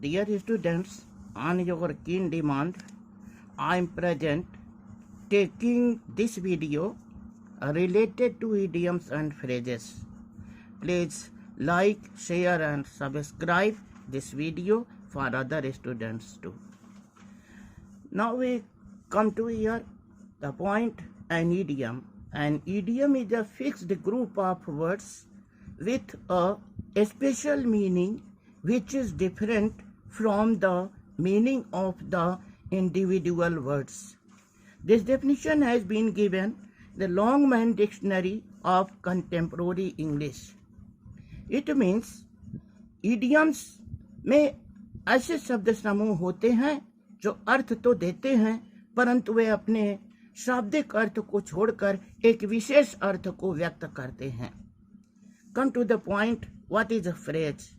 Dear students, on your keen demand, I am present taking this video related to idioms and phrases. Please like, share and subscribe this video for other students too. Now we come to here the point, an idiom. An idiom is a fixed group of words with a special meaning which is different from the meaning of the individual words. This definition has been given in the Longman Dictionary of Contemporary English. It means idioms में ऐसे शब्द समूह होते हैं जो अर्थ तो देते हैं परंतु वे अपने शाब्दिक अर्थ को छोड़कर एक विशेष अर्थ को व्यक्त करते हैं. Come to the point, what is a phrase?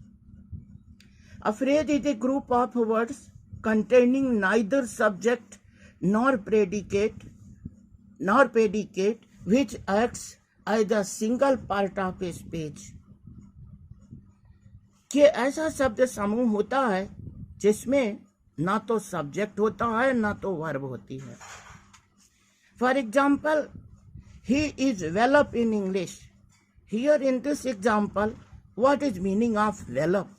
A phrase is a group of words containing neither subject nor predicate which acts as a single part of a speech. कि ऐसा शब्द समूह होता है जिसमें ना तो सब्जेक्ट होता है ना तो वर्ब होती है. For example, he is well up in English. Here in this example, what is meaning of well up?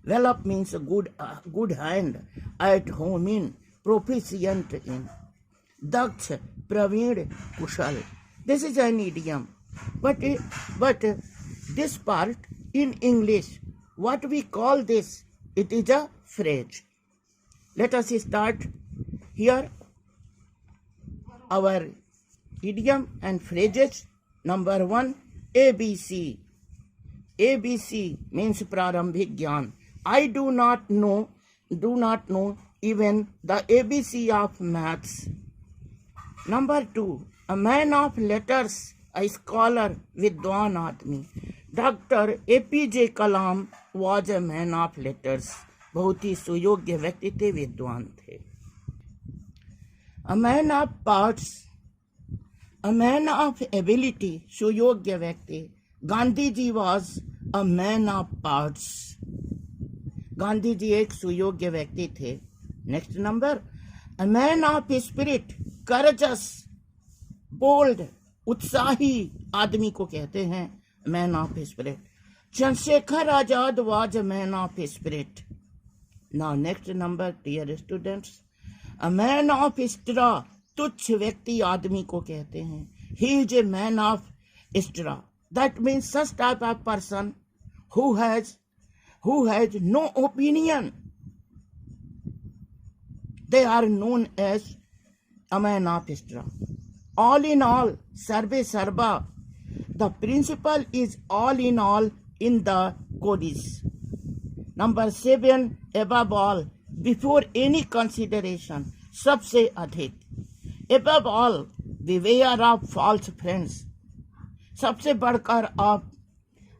Well up means good hand, at home in, proficient in. Daksh, Praveen, Kushal. This is an idiom. But this part in English, what we call this? It is a phrase. Let us start here our idiom and phrases. Number 1, ABC. ABC means Prarambhik Gyan. I do not know even the ABC of maths. Number 2, a man of letters, a scholar, Vidwan Admi. Dr. APJ Kalam was a man of letters. बहुत ही सुयोग्य व्यक्ति थे, विद्वान थे. A man of parts, a man of ability, सुयोग्य व्यक्ति. Gandhi ji was a man of parts. Gandhi ji एक सुयोग्य व्यक्ति थे. Next number, a man of spirit, courageous, bold, उत्साही आदमी को कहते हैं man of spirit. Chandrashekhar Azad was a man of spirit. Now next number, dear students, a man of straw, तुच्छ व्यक्ति आदमी को कहते हैं. He is a man of straw. That means such type of person who has no opinion. They are known as a man of straw. All in all, sarve sarva. The principle is all in all in the codice. Number 7, above all, before any consideration, सबसे अधिक. Above all, beware of false friends. सबसे बढ़कर आप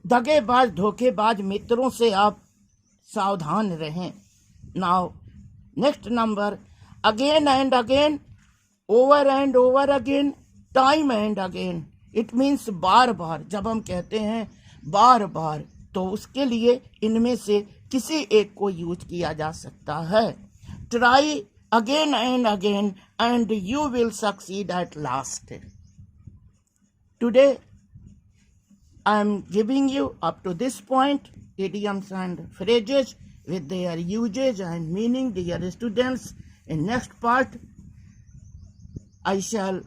दगेबाज धोखेबाज मित्रों से आप सावधान रहें. Now, next number, again and again, over and over again, time and again. It means बार बार. जब हम कहते हैं बार बार तो उसके लिए इनमें से किसी एक को यूज किया जा सकता है. Try again and again and you will succeed at last. Today I am giving you up to this point idioms and phrases with their usage and meaning. Dear students, in next part I shall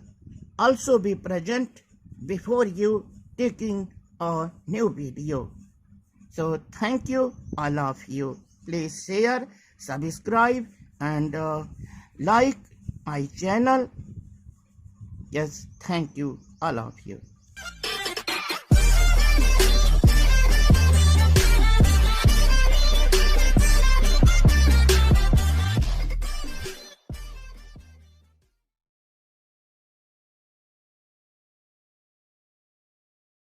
also be present before you taking a new video. So thank you, all of you. Please share, subscribe and like my channel. Yes, thank you, all of you.